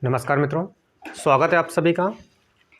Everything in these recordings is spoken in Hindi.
नमस्कार मित्रों, स्वागत है आप सभी का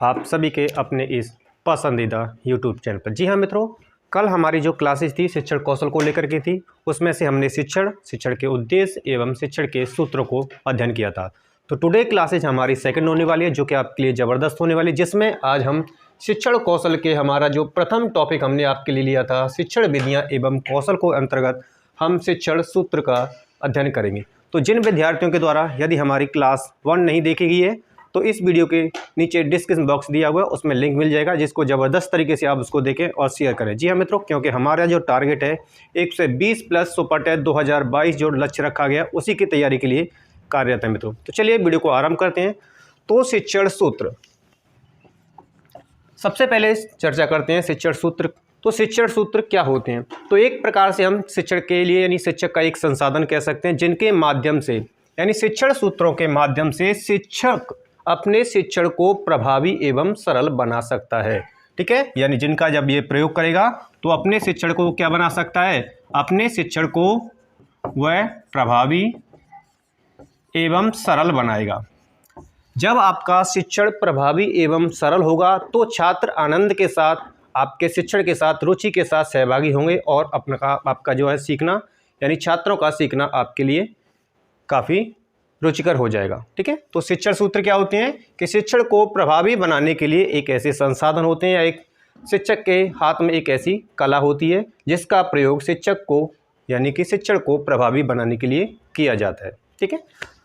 आप सभी के अपने इस पसंदीदा YouTube चैनल पर। जी हाँ मित्रों, कल हमारी जो क्लासेस थी शिक्षण कौशल को लेकर के थी, उसमें से हमने शिक्षण के उद्देश्य एवं शिक्षण के सूत्रों को अध्ययन किया था। तो टुडे क्लासेज हमारी सेकंड होने वाली है, जो कि आपके लिए ज़बरदस्त होने वाली है, जिसमें आज हम शिक्षण कौशल के हमारा जो प्रथम टॉपिक हमने आपके लिए लिया था शिक्षण विधियाँ एवं कौशल को अंतर्गत हम शिक्षण सूत्र का अध्ययन करेंगे। तो जिन विद्यार्थियों के द्वारा यदि हमारी क्लास 1 नहीं देखी गई है तो इस वीडियो के नीचे डिस्क्रिप्शन बॉक्स दिया हुआ है, उसमें लिंक मिल जाएगा, जिसको ज़बरदस्त तरीके से आप उसको देखें और शेयर करें। जी हाँ मित्रों, क्योंकि हमारा जो टारगेट है 120 प्लस सुपर टेट 2022 जो लक्ष्य रखा गया उसी की तैयारी के लिए कार्यरत है मित्रों। तो चलिए वीडियो को आरंभ करते हैं। तो शिक्षण सूत्र, सबसे पहले चर्चा करते हैं शिक्षण सूत्र। तो शिक्षण सूत्र क्या होते हैं? तो एक प्रकार से हम शिक्षण के लिए यानी शिक्षक का एक संसाधन कह सकते हैं, जिनके माध्यम से यानी शिक्षण सूत्रों के माध्यम से शिक्षक अपने शिक्षण को प्रभावी एवं सरल बना सकता है। ठीक है, यानी जिनका जब ये प्रयोग करेगा तो अपने शिक्षण को क्या बना सकता है? अपने शिक्षण को वह प्रभावी एवं सरल बनाएगा। जब आपका शिक्षण प्रभावी एवं सरल होगा तो छात्र आनंद के साथ आपके शिक्षण के साथ रुचि के साथ सहभागी होंगे और आपका जो है सीखना यानी छात्रों का सीखना आपके लिए काफ़ी रुचिकर हो जाएगा। ठीक है, तो शिक्षण सूत्र क्या होते हैं कि शिक्षण को प्रभावी बनाने के लिए एक ऐसे संसाधन होते हैं या एक शिक्षक के हाथ में एक ऐसी कला होती है जिसका प्रयोग शिक्षक को यानी कि शिक्षण को प्रभावी बनाने के लिए किया जाता है। ठीक है,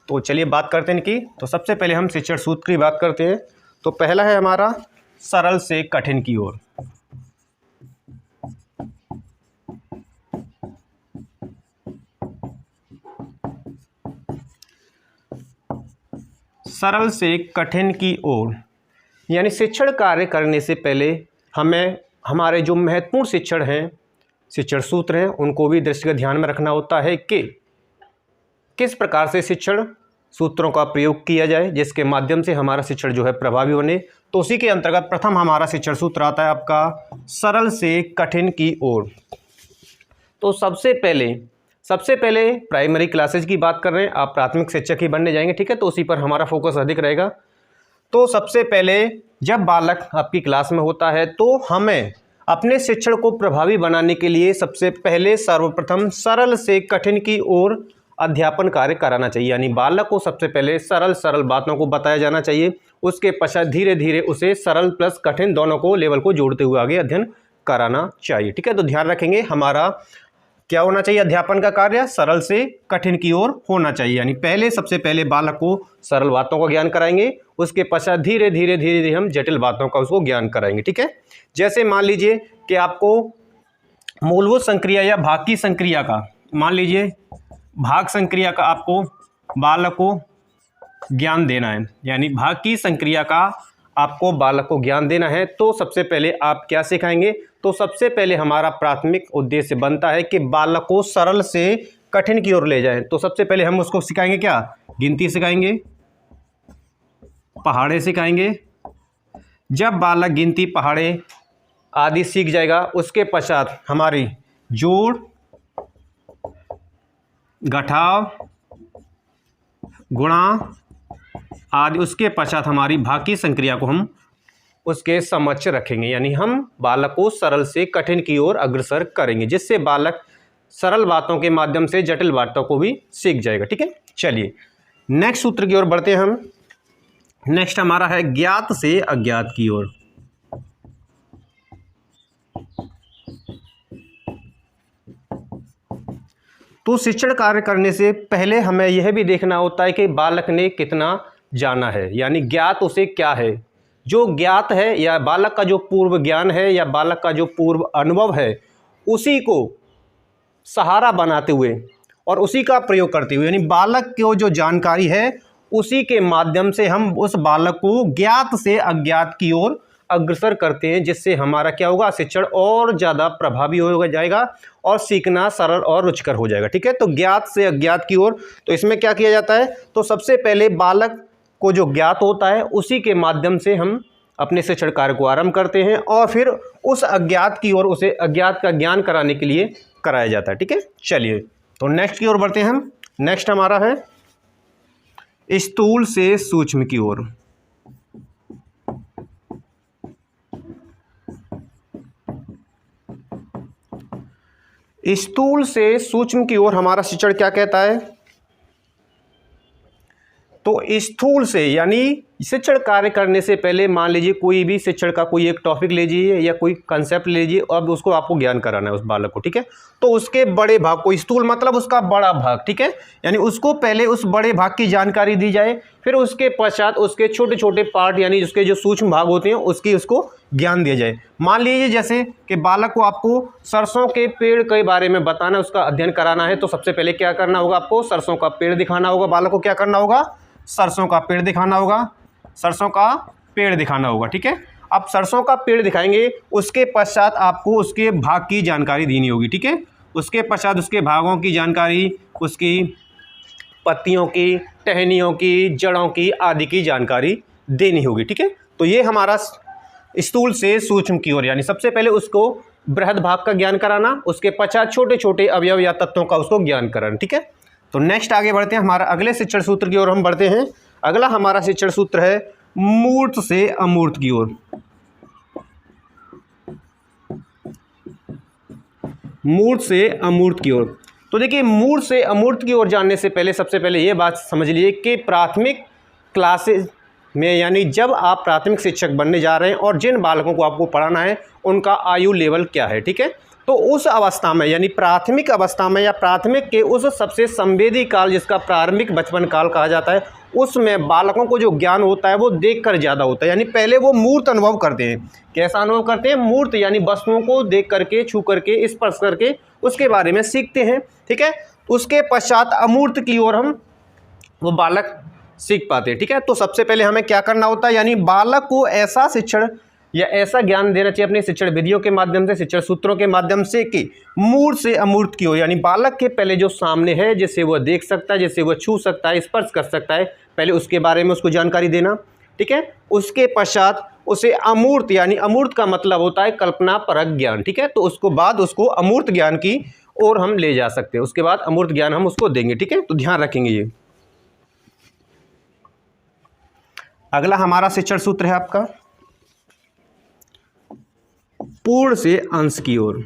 तो चलिए बात करते हैं इनकी। तो सबसे पहले हम शिक्षण सूत्र की बात करते हैं। तो पहला है हमारा सरल से कठिन की ओर। सरल से कठिन की ओर यानी शिक्षण कार्य करने से पहले हमें हमारे जो महत्वपूर्ण शिक्षण हैं, शिक्षण सूत्र हैं, उनको भी दृष्टिगत ध्यान में रखना होता है कि किस प्रकार से शिक्षण सूत्रों का प्रयोग किया जाए जिसके माध्यम से हमारा शिक्षण जो है प्रभावी बने। तो उसी के अंतर्गत प्रथम हमारा शिक्षण सूत्र आता है आपका सरल से कठिन की ओर। तो सबसे पहले प्राइमरी क्लासेज की बात कर रहे हैं, आप प्राथमिक शिक्षक ही बनने जाएंगे। ठीक है, तो उसी पर हमारा फोकस अधिक रहेगा। तो सबसे पहले जब बालक आपकी क्लास में होता है तो हमें अपने शिक्षण को प्रभावी बनाने के लिए सबसे पहले सर्वप्रथम सरल से कठिन की ओर अध्यापन कार्य कराना चाहिए। यानी बालक को सबसे पहले सरल बातों को बताया जाना चाहिए, उसके पश्चात धीरे धीरे उसे सरल प्लस कठिन दोनों को लेवल को जोड़ते हुए आगे अध्ययन कराना चाहिए। ठीक है, तो ध्यान रखेंगे हमारा क्या होना चाहिए? अध्यापन का कार्य सरल से कठिन की ओर होना चाहिए। यानी सबसे पहले बालक को सरल बातों का ज्ञान कराएंगे, उसके पश्चात धीरे धीरे हम जटिल बातों का उसको ज्ञान कराएंगे। ठीक है, जैसे मान लीजिए कि आपको मूलभूत संक्रिया या भाग की संक्रिया का, मान लीजिए भाग संक्रिया का आपको बालक को ज्ञान देना है, यानी भाग की संक्रिया का आपको बालक को ज्ञान देना है, तो सबसे पहले आप क्या सिखाएंगे? तो सबसे पहले हमारा प्राथमिक उद्देश्य बनता है कि बालक को सरल से कठिन की ओर ले जाएं। तो सबसे पहले हम उसको सिखाएंगे क्या? गिनती सिखाएंगे, पहाड़े सिखाएंगे। जब बालक गिनती पहाड़े आदि सीख जाएगा उसके पश्चात हमारी जोड़, घटाव, गुणा आदि, उसके पश्चात हमारी भाग की संक्रिया को हम उसके समक्ष रखेंगे। यानी हम बालक को सरल से कठिन की ओर अग्रसर करेंगे, जिससे बालक सरल बातों के माध्यम से जटिल बातों को भी सीख जाएगा। ठीक है, चलिए नेक्स्ट सूत्र की ओर बढ़ते हैं हम। नेक्स्ट हमारा है ज्ञात से अज्ञात की ओर। तो शिक्षण कार्य करने से पहले हमें यह भी देखना होता है कि बालक ने कितना जाना है, यानी ज्ञात उसे क्या है। जो ज्ञात है या बालक का जो पूर्व ज्ञान है या बालक का जो पूर्व अनुभव है, उसी को सहारा बनाते हुए और उसी का प्रयोग करते हुए, यानी बालक को जो जानकारी है उसी के माध्यम से हम उस बालक को ज्ञात से अज्ञात की ओर अग्रसर करते हैं, जिससे हमारा क्या होगा? शिक्षण और ज़्यादा प्रभावी हो जाएगा और सीखना सरल और रुचिकर हो जाएगा। ठीक है, तो ज्ञात से अज्ञात की ओर, तो इसमें क्या किया जाता है? तो सबसे पहले बालक को जो ज्ञात होता है उसी के माध्यम से हम अपने शिक्षण कार्य को आरंभ करते हैं और फिर उस अज्ञात की ओर उसे अज्ञात का ज्ञान कराने के लिए कराया जाता है। ठीक है, चलिए तो नेक्स्ट की ओर बढ़ते हैं हम। नेक्स्ट हमारा है स्थूल से सूक्ष्म की ओर। स्थूल से सूक्ष्म की ओर हमारा शिक्षण क्या कहता है? तो स्थूल से यानी शिक्षण कार्य करने से पहले मान लीजिए कोई भी शिक्षण का कोई एक टॉपिक ले लीजिए या कोई कंसेप्ट ले लीजिए, अब उसको आपको ज्ञान कराना है उस बालक को, ठीक है। तो उसके बड़े भाग को, स्थूल मतलब उसका बड़ा भाग, ठीक है, यानी उसको पहले उस बड़े भाग की जानकारी दी जाए, फिर उसके पश्चात उसके छोटे छोटे पार्ट यानी उसके जो सूक्ष्म भाग होते हैं उसको ज्ञान दिया जाए। मान लीजिए जैसे कि बालक को आपको सरसों के पेड़ के बारे में बताना है, उसका अध्ययन कराना है, तो सबसे पहले क्या करना होगा? आपको सरसों का पेड़ दिखाना होगा। बालक को क्या करना होगा? सरसों का पेड़ दिखाना होगा, सरसों का पेड़ दिखाना होगा, ठीक है। अब सरसों का पेड़ दिखाएंगे, उसके पश्चात आपको उसके भाग की जानकारी देनी होगी, ठीक है। उसके पश्चात उसके भागों की जानकारी, उसकी पत्तियों की, टहनियों की, जड़ों की आदि की जानकारी देनी होगी, ठीक है। तो ये हमारा स्थूल से सूक्ष्म की ओर, यानी सबसे पहले उसको बृहद भाग का ज्ञान कराना, उसके पश्चात छोटे छोटे अवयव या तत्वों का उसको ज्ञान कराना, ठीक है। तो नेक्स्ट आगे बढ़ते हैं, हमारा अगले शिक्षण सूत्र की ओर हम बढ़ते हैं। अगला हमारा शिक्षण सूत्र है मूर्त से अमूर्त की ओर। मूर्त से अमूर्त की ओर। तो देखिए, मूर्त से अमूर्त की ओर जानने से पहले सबसे पहले ये बात समझ लीजिए कि प्राथमिक क्लासेस में, यानी जब आप प्राथमिक शिक्षक बनने जा रहे हैं और जिन बालकों को आपको पढ़ाना है उनका आयु लेवल क्या है, ठीक है। तो उस अवस्था में, यानी प्राथमिक अवस्था में या प्राथमिक के उस सबसे संवेदी काल जिसका प्रारंभिक बचपन काल कहा जाता है, उसमें बालकों को जो ज्ञान होता है वो देखकर ज़्यादा होता है। यानी पहले वो मूर्त अनुभव करते हैं। कैसा अनुभव करते हैं? मूर्त, यानी वस्तुओं को देख करके, छू करके, स्पर्श करके उसके बारे में सीखते हैं, ठीक है। उसके पश्चात अमूर्त की ओर हम वो बालक सीख पाते हैं, ठीक है। तो सबसे पहले हमें क्या करना होता है? यानी बालक को ऐसा शिक्षण या ऐसा ज्ञान देना चाहिए अपनी शिक्षण विधियों के माध्यम से, शिक्षण सूत्रों के माध्यम से, कि मूर्त से अमूर्त की ओर, यानी बालक के पहले जो सामने है, जिसे वह देख सकता है, जिसे वह छू सकता है, स्पर्श कर सकता है, पहले उसके बारे में उसको जानकारी देना, ठीक है। उसके पश्चात उसे अमूर्त, यानी अमूर्त का मतलब होता है कल्पना परक ज्ञान, ठीक है। तो उसको बाद उसको अमूर्त ज्ञान की ओर हम ले जा सकते हैं। उसके बाद अमूर्त ज्ञान हम उसको देंगे, ठीक है। तो ध्यान रखेंगे ये। अगला हमारा शिक्षण सूत्र है आपका पूर्ण से अंश की ओर।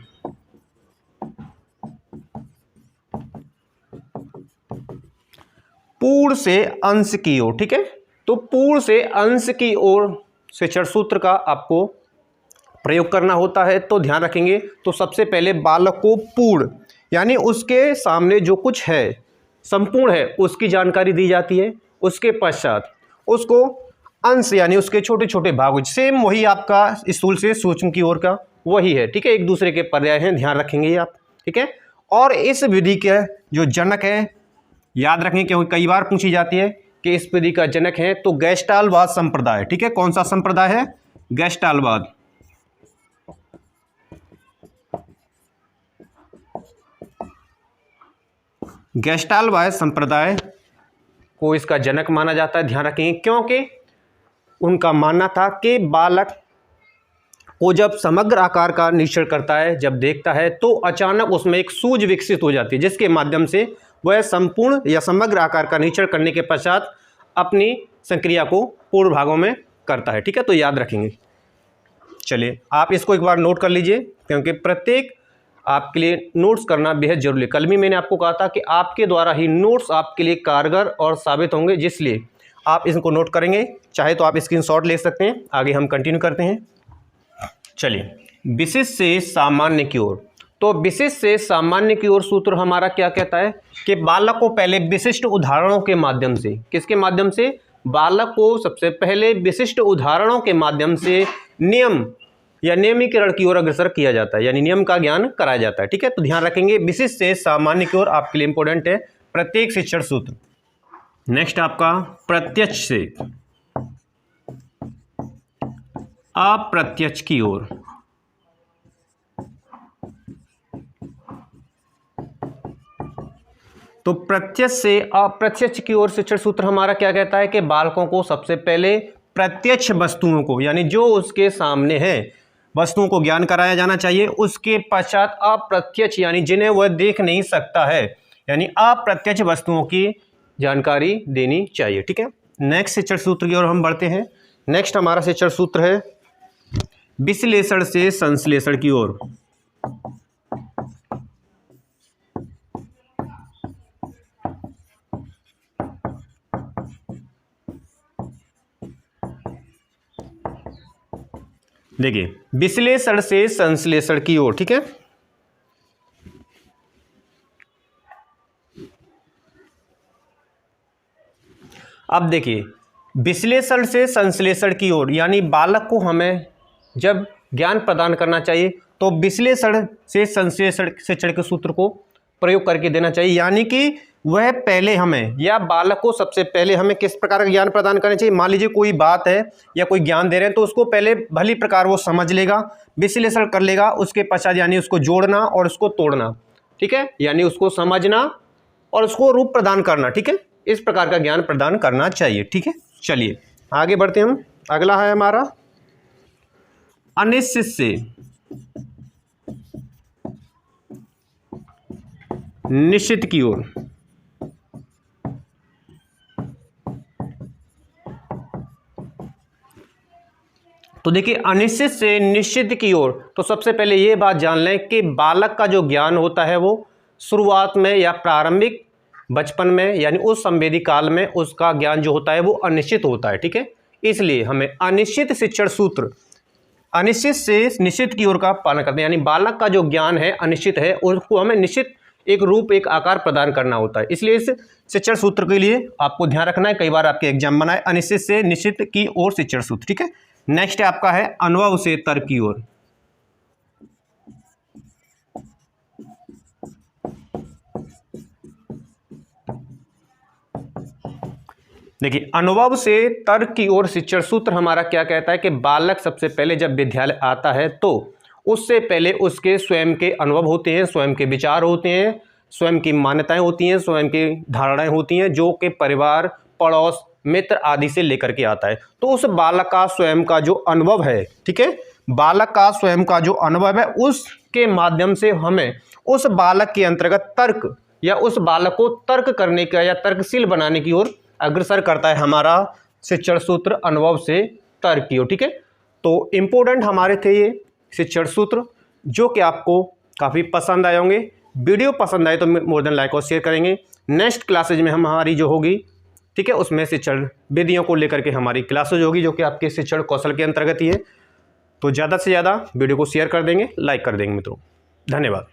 पूर्ण से अंश की ओर, ठीक है। तो पूर्ण से अंश की ओर शिक्षण सूत्र का आपको प्रयोग करना होता है, तो ध्यान रखेंगे। तो सबसे पहले बालक को पूर्ण, यानी उसके सामने जो कुछ है संपूर्ण है उसकी जानकारी दी जाती है। उसके पश्चात उसको अंश, यानी उसके छोटे छोटे भाग, सेम वही आपका स्थूल से सूक्ष्म की ओर का वही है, ठीक है। एक दूसरे के पर्याय हैं, ध्यान रखेंगे ये आप, ठीक है। और इस विधि के जो जनक है, याद रखें क्योंकि कई बार पूछी जाती है कि इस विधि का जनक है, तो गेस्टालवाद संप्रदाय, ठीक है। कौन सा संप्रदाय है? गेस्टालवाद। गेस्टालवाद संप्रदाय को इसका जनक माना जाता है। ध्यान रखेंगे क्योंकि उनका मानना था कि बालक को जब समग्र आकार का निरीक्षण करता है, जब देखता है, तो अचानक उसमें एक सूझ विकसित हो जाती है, जिसके माध्यम से वह संपूर्ण या समग्र आकार का निरीक्षण करने के पश्चात अपनी संक्रिया को पूर्ण भागों में करता है, ठीक है। तो याद रखेंगे। चलिए आप इसको एक बार नोट कर लीजिए, क्योंकि प्रत्येक आपके लिए नोट्स करना बेहद जरूरी है। कल भी मैंने आपको कहा था कि आपके द्वारा ही नोट्स आपके लिए कारगर और साबित होंगे, जिसलिए आप इसको नोट करेंगे। चाहे तो आप स्क्रीनशॉट ले सकते हैं। आगे हम कंटिन्यू करते हैं। चलिए, विशिष्ट से सामान्य की ओर। तो विशिष्ट से सामान्य की ओर सूत्र हमारा क्या कहता है कि बालक को पहले विशिष्ट उदाहरणों के माध्यम से, किसके माध्यम से? बालक को सबसे पहले विशिष्ट उदाहरणों के माध्यम से नियम या नियमीकरण की ओर अग्रसर किया जाता है, यानी नियम का ज्ञान कराया जाता है, ठीक है। तो ध्यान रखेंगे, विशिष्ट से सामान्य की ओर आपके लिए इंपॉर्टेंट है प्रत्येक शिक्षण सूत्र। नेक्स्ट आपका प्रत्यक्ष से अप्रत्यक्ष की ओर। तो प्रत्यक्ष से अप्रत्यक्ष की ओर शिक्षण सूत्र हमारा क्या कहता है कि बालकों को सबसे पहले प्रत्यक्ष वस्तुओं को, यानी जो उसके सामने है वस्तुओं को ज्ञान कराया जाना चाहिए। उसके पश्चात अप्रत्यक्ष, यानी जिन्हें वह देख नहीं सकता है, यानी अप्रत्यक्ष वस्तुओं की जानकारी देनी चाहिए। ठीक है, नेक्स्ट शिक्षण सूत्र की ओर हम बढ़ते हैं। नेक्स्ट हमारा शिक्षण सूत्र है विश्लेषण से संश्लेषण की ओर। देखिए, विश्लेषण से संश्लेषण की ओर। ठीक है, अब देखिए, विश्लेषण से संश्लेषण की ओर यानी बालक को हमें जब ज्ञान प्रदान करना चाहिए तो विश्लेषण से संश्लेषण शिक्षण के सूत्र को प्रयोग करके देना चाहिए। यानी कि वह पहले हमें या बालक को सबसे पहले हमें किस प्रकार का ज्ञान प्रदान करना चाहिए। मान लीजिए कोई बात है या कोई ज्ञान दे रहे हैं तो उसको पहले भली प्रकार वो समझ लेगा, विश्लेषण कर लेगा, उसके पश्चात यानी उसको जोड़ना और उसको तोड़ना। ठीक है, यानी उसको समझना और उसको रूप प्रदान करना। ठीक है, इस प्रकार का ज्ञान प्रदान करना चाहिए। ठीक है, चलिए आगे बढ़ते हैं हम। अगला है हमारा अनिश्चित से निश्चित की ओर। तो देखिए, अनिश्चित से निश्चित की ओर तो सबसे पहले ये बात जान लें कि बालक का जो ज्ञान होता है वो शुरुआत में या प्रारंभिक बचपन में यानी उस संवेदी काल में उसका ज्ञान जो होता है वो अनिश्चित होता है। ठीक है, इसलिए हमें अनिश्चित शिक्षण सूत्र अनिश्चित से निश्चित की ओर का पालन करते हैं। यानी बालक का जो ज्ञान है अनिश्चित है, उसको हमें निश्चित एक रूप एक आकार प्रदान करना होता है। इसलिए इस शिक्षण सूत्र के लिए आपको ध्यान रखना है, कई बार आपके एग्जाम बनाए अनिश्चित से निश्चित की ओर शिक्षण सूत्र। ठीक है, नेक्स्ट आपका है अनुभव से तर्क की ओर। देखिए, अनुभव से तर्क की ओर शिक्षण सूत्र हमारा क्या कहता है कि बालक सबसे पहले जब विद्यालय आता है तो उससे पहले उसके स्वयं के अनुभव होते हैं, स्वयं के विचार होते हैं, स्वयं की मान्यताएं होती हैं, स्वयं की धारणाएं होती हैं, जो कि परिवार, पड़ोस, मित्र आदि से लेकर के आता है। तो उस बालक का स्वयं का जो अनुभव है, ठीक है, बालक का स्वयं का जो अनुभव है उसके माध्यम से हमें उस बालक के अंतर्गत तर्क या उस बालक को तर्क करने का या तर्कशील बनाने की ओर अग्रसर करता है हमारा शिक्षण सूत्र अनुभव से तर्क की ओर। ठीक है, तो इम्पोर्टेंट हमारे थे ये शिक्षण सूत्र जो कि आपको काफ़ी पसंद आए होंगे। वीडियो पसंद आए तो मोर देन लाइक और शेयर करेंगे। नेक्स्ट क्लासेज में हमारी जो होगी, ठीक है, उसमें शिक्षण विधियों को लेकर के हमारी क्लासेज होगी जो कि आपके शिक्षण कौशल के अंतर्गत ही है। तो ज़्यादा से ज़्यादा वीडियो को शेयर कर देंगे, लाइक कर देंगे मित्रों। धन्यवाद।